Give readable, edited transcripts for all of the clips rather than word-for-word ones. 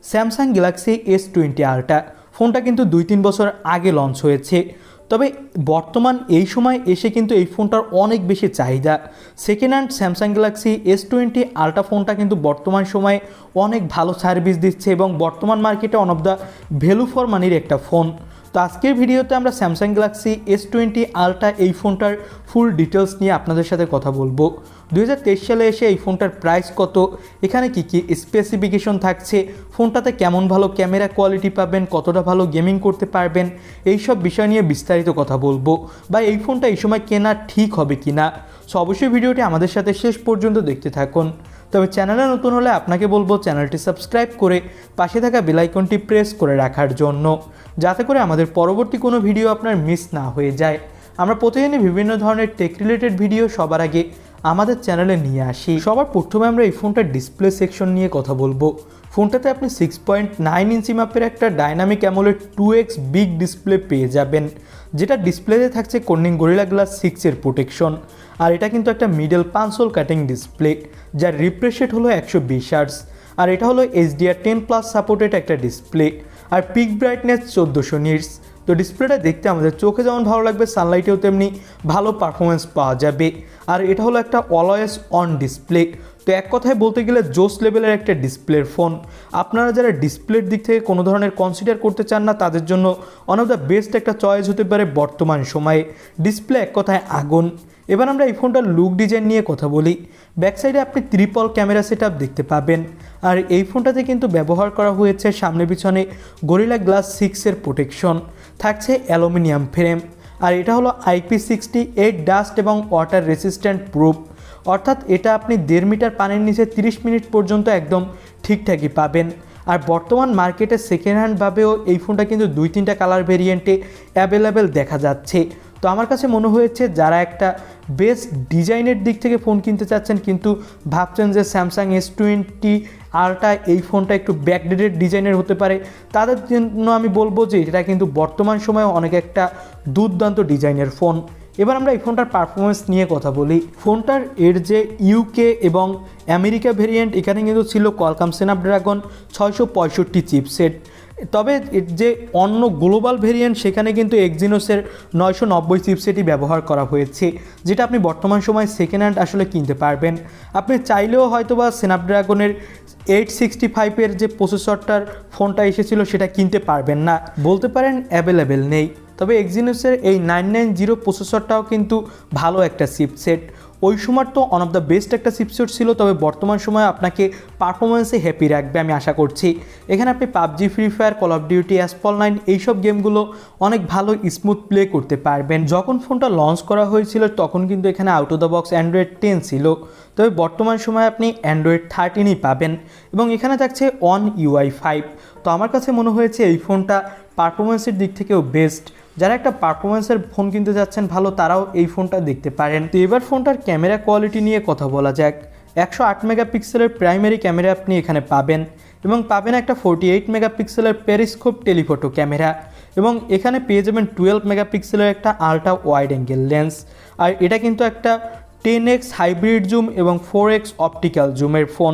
Samsung Galaxy S20 ultra ফোনটা কিন্তু 2-3 বছর আগে লঞ্চ হয়েছে, তবে বর্তমান এই সময় এসে কিন্তু এই ফোনটার অনেক বেশি চাহিদা। Second hand Samsung Galaxy S20 ultra ফোনটা কিন্তু বর্তমান সময়ে অনেক ভালো সার্ভিস দিচ্ছে এবং বর্তমান মার্কেটে one of the value for মানির একটা ফোন। তো আজকের ভিডিওতে আমরা স্যামসাং গ্যালাক্সি S20 আল্ট্রা এই ফোনটার ফুল ডিটেলস নিয়ে আপনাদের সাথে কথা বলবো। 2023 সালে এসে এই ফোনটার প্রাইস কত, এখানে কি কি স্পেসিফিকেশন থাকছে, ফোনটাতে কেমন ভালো ক্যামেরা কোয়ালিটি পাবেন, কতটা ভালো গেমিং করতে পারবেন, এই সব বিষয় নিয়ে বিস্তারিত কথা বলবো। বা এই ফোনটা এই সময় কেনা ঠিক হবে কি না। সো অবশ্যই ভিডিওটি আমাদের সাথে শেষ পর্যন্ত দেখতে থাকুন। তবে চ্যানেলে নতুন হলে আপনাকে বলবো চ্যানেলটি সাবস্ক্রাইব করে পাশে থাকা বেল আইকনটি প্রেস করে রাখার জন্য, যাতে করে আমাদের পরবর্তী কোনো ভিডিও আপনার মিস না হয়ে যায়। আমরা প্রতিদিনই বিভিন্ন ধরনের টেক রিলেটেড ভিডিও সবার আগে আমাদের চ্যানেলে নিয়ে আসি। সবার প্রথমে আমরা এই ফোনটার ডিসপ্লে সেকশন নিয়ে কথা বলবো। ফোনটাতে আপনি 6.9 ইঞ্চি মাপের একটা dynamic AMOLED 2x big display পেয়ে যাবেন, যেটা ডিসপ্লেতে থাকছে কর্নিং গরিলা গ্লাস 6 প্রোটেকশন। আর এটা কিন্তু একটা মিডল পানসোল কাটিং ডিসপ্লে, যার রিফ্রেশ রেট হলো 120 হার্টজ। আর এটা হলো HDR10+ সাপোর্টেড একটা ডিসপ্লে, আর পিক ব্রাইটনেস 1400 নিটস। তো ডিসপ্লেটা দেখতে আমাদের চোখে যেমন ভালো লাগবে, সানলাইটেও তেমনি ভালো পারফরমেন্স পাওয়া যাবে। আর এটা হলো একটা অলওয়েজ অন ডিসপ্লে। তো এক কথায় বলতে গেলে জোস লেভেলের একটা ডিসপ্লের ফোন। আপনারা যারা ডিসপ্লের দিক থেকে কোনো ধরনের কনসিডার করতে চান না, তাদের জন্য ওয়ান অফ দ্য বেস্ট একটা চয়েস হতে পারে বর্তমান সময়ে। ডিসপ্লে এক কথায় আগুন। এবার আমরা এই ফোনটার লুক ডিজাইন নিয়ে কথা বলি। ব্যাক সাইডে আপনি ট্রিপল ক্যামেরা সেটআপ দেখতে পাবেন। আর এই ফোনটাতে কিন্তু ব্যবহার করা হয়েছে সামনে পিছনে গরিলা গ্লাস 6 প্রোটেকশন, থাকছে অ্যালুমিনিয়াম ফ্রেম। আর এটা হলো IP68 ডাস্ট এবং ওয়াটার রেসিস্ট্যান্ট প্রুফ, অর্থাৎ এটা আপনি 1.5 মিটার পানির নিচে 30 মিনিট পর্যন্ত একদম ঠিকঠাকই পাবেন। আর বর্তমান মার্কেটে সেকেন্ড হ্যান্ডভাবেও এই ফোনটা কিন্তু 2-3টা কালার ভেরিয়েন্টে অ্যাভেলেবেল দেখা যাচ্ছে। তো আমার কাছে মনে হয়েছে যারা একটা বেস্ট ডিজাইনের দিক থেকে ফোন কিনতে চাচ্ছেন কিন্তু ভাবছেন যে স্যামসাং S20 আল্ট্রা এই ফোনটা একটু ব্যাকডেটেড ডিজাইনের হতে পারে, তাদের জন্য আমি বলবো যে এটা কিন্তু বর্তমান সময়ে অনেক একটা দুর্দান্ত ডিজাইনের ফোন। এবার আমরা এই ফোনটার পারফরমেন্স নিয়ে কথা বলি। ফোনটার এর যে ইউকে এবং আমেরিকা ভেরিয়েন্ট, এখানে কিন্তু ছিল কোয়ালকম স্ন্যাপড্রাগন 665 চিপসেট। তবে এর যে অন্য গ্লোবাল ভেরিয়েন্ট, সেখানে কিন্তু এক্সিনোসের 990 চিপসেটই ব্যবহার করা হয়েছে, যেটা আপনি বর্তমান সময় সেকেন্ড হ্যান্ড আসলে কিনতে পারবেন। আপনি চাইলেও হয়তো বা স্ন্যাপড্রাগনের 865 যে প্রসেসরটার ফোনটা এসেছিল সেটা কিনতে পারবেন না, বলতে পারেন অ্যাভেলেবেল নেই। তবে এক্সিনোসের এই 990 প্রসেসরটাও কিন্তু ভালো একটা চিপসেট। ওই সময় তো ওয়ান অফ দ্য বেস্ট একটা চিপসেট ছিল, তবে বর্তমান সময়ে আপনাকে পারফরমেন্সে হ্যাপি রাখবে আমি আশা করছি। এখানে আপনি PUBG, Free Fire, Call of Duty, Asphalt 9 এইসব গেমগুলো অনেক ভালো স্মুথ প্লে করতে পারবেন। যখন ফোনটা লঞ্চ করা হয়েছিল তখন কিন্তু এখানে out of the box Android 10 ছিল, তবে বর্তমান সময়ে আপনি অ্যান্ড্রয়েড 13ই পাবেন এবং এখানে থাকছে অন UI 5। তো আমার কাছে মনে হয়েছে এই ফোনটা পারফরমেন্সের দিক থেকেও বেস্ট। যারা একটা পারফরমেন্সের ফোন কিনতে যাচ্ছেন ভালো, তারাও এই ফোনটা দেখতে পারেন। তো এবার ফোনটার ক্যামেরা কোয়ালিটি নিয়ে কথা বলা যাক। 108 মেগাপিক্সেলের প্রাইমারি ক্যামেরা আপনি এখানে পাবেন এবং পাবেন একটা 48 মেগাপিক্সেলের পেরিস্কোপ টেলিফটো ক্যামেরা, এবং এখানে পেয়ে যাবেন 12 মেগাপিক্সেলের একটা আলট্রা ওয়াইড অ্যাঙ্গেল লেন্স। আর এটা কিন্তু একটা 10x হাইব্রিড জুম এবং 4x অপটিক্যাল জুমের ফোন,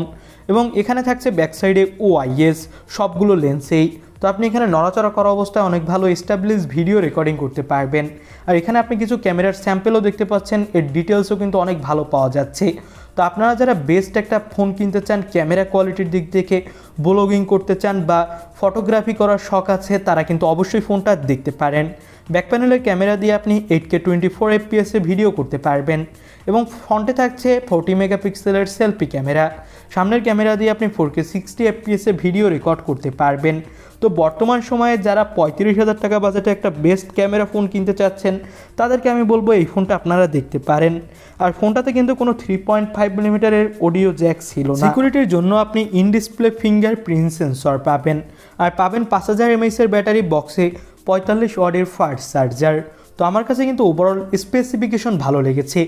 এবং এখানে থাকছে ব্যাক সাইডে OIS সবগুলো লেন্সেই। তো আপনি এখানে নড়াচড়া করা অবস্থায় অনেক ভালো এস্টাবলিশ ভিডিও রেকর্ডিং করতে পারবেন। আর এখানে আপনি কিছু ক্যামেরার স্যাম্পেলও দেখতে পাচ্ছেন, এর ডিটেলসও কিন্তু অনেক ভালো পাওয়া যাচ্ছে। তো আপনারা যারা বেস্ট একটা ফোন কিনতে চান ক্যামেরা কোয়ালিটির দিক থেকে, ব্লগিং করতে চান বা ফটোগ্রাফি করার শখ আছে, তারা কিন্তু অবশ্যই ফোনটা দেখতে পারেন। ব্যাক প্যানেলের ক্যামেরা দিয়ে আপনি 8K 24 FPS ভিডিও করতে পারবেন এবং ফ্রন্টে থাকছে 40 মেগাপিক্সেলের সেলফি ক্যামেরা। সামনের ক্যামেরা দিয়ে আপনি 4K 60 FPS ভিডিও রেকর্ড করতে পারবেন। তো বর্তমান সময়ে যারা 35,000 টাকা বাজেটে একটা বেস্ট ক্যামেরা ফোন কিনতে চাচ্ছেন, তাদেরকে আমি বলবো এই ফোনটা আপনারা দেখতে পারেন। আর ফোনটাতে কিন্তু কোনো 3.5 মিলিমিটারের অডিও জ্যাক ছিল না। সিকিউরিটির জন্য আপনি ইন ডিসপ্লে ফিঙ্গারপ্রিন্ট সেন্সর পাবেন, আর পাবেন 5000 mAh ব্যাটারি বক্সে 45 ওয়াটের ফাস্ট চার্জার। তো আমার কাছে কিন্তু ওভারঅল স্পেসিফিকেশন ভালো লেগেছে।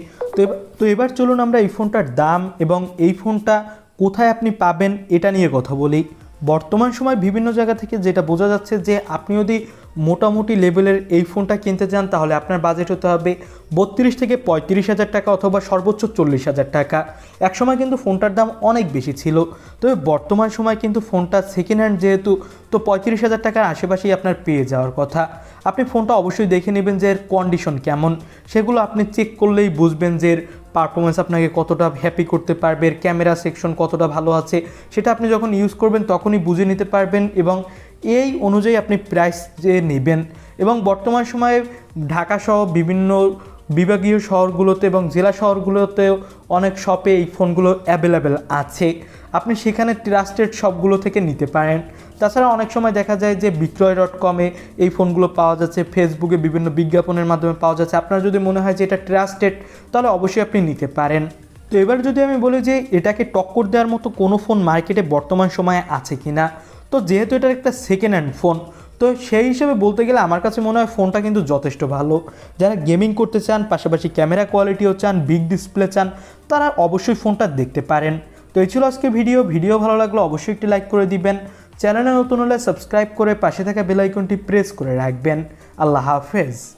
তো এবার চলুন আমরা এই ফোনটার দাম এবং এই ফোনটা কোথায় আপনি পাবেন এটা নিয়ে কথা বলি। বর্তমান সময় বিভিন্ন জায়গা থেকে যেটা বোঝা যাচ্ছে যে আপনি যদি মোটামুটি লেভেলের এই ফোনটা কিনতে চান তাহলে আপনার বাজেট হতে হবে 32 থেকে 35,000 টাকা অথবা সর্বোচ্চ 40,000 টাকা। একসময় কিন্তু ফোনটার দাম অনেক বেশি ছিল, তবে বর্তমান সময় কিন্তু ফোনটা সেকেন্ড হ্যান্ড যেহেতু, তো 35,000 টাকার আশেপাশেই আপনার পেয়ে যাওয়ার কথা। আপনি ফোনটা অবশ্যই দেখে নেবেন যে এর কন্ডিশন কেমন, সেগুলো আপনি চেক করলেই বুঝবেন যে এর পারফরমেন্স আপনাকে কতটা হ্যাপি করতে পারবে, এর ক্যামেরা সেকশন কতটা ভালো আছে, সেটা আপনি যখন ইউজ করবেন তখনই বুঝে নিতে পারবেন এবং এই অনুযায়ী আপনি প্রাইস যে নেবেন। এবং বর্তমান সময়ে ঢাকাসহ বিভিন্ন বিভাগীয় শহরগুলোতে এবং জেলা শহরগুলোতেও অনেক শপে এই ফোনগুলো অ্যাভেলেবেল আছে, আপনি সেখানে ট্রাস্টেড শপগুলো থেকে নিতে পারেন। তাছাড়া অনেক সময় দেখা যায় যে বিক্রয়.com-এ এই ফোনগুলো পাওয়া যাচ্ছে, ফেসবুকে বিভিন্ন বিজ্ঞাপনের মাধ্যমে পাওয়া যাচ্ছে। আপনার যদি মনে হয় যে এটা ট্রাস্টেড তাহলে অবশ্যই আপনি নিতে পারেন। তো এবার যদি আমি বলি যে এটাকে টক্কর দেওয়ার মতো কোনো ফোন মার্কেটে বর্তমান সময়ে আছে কি না, তো যেহেতু এটার একটা সেকেন্ড হ্যান্ড ফোন, তো সেই হিসেবে বলতে গেলে আমার কাছে মনে হয় ফোনটা কিন্তু যথেষ্ট ভালো। যারা গেমিং করতে চান, পাশাপাশি ক্যামেরা কোয়ালিটিও চান, বিগ ডিসপ্লে চান, তারা অবশ্যই ফোনটা দেখতে পারেন। তো এই ছিল আজকে ভিডিও ভালো লাগলো অবশ্যই একটি লাইক করে দিবেন, চ্যানেলে নতুন হলে সাবস্ক্রাইব করে পাশে থাকা বেল আইকনটি প্রেস করে রাখবেন। আল্লাহ হাফেজ।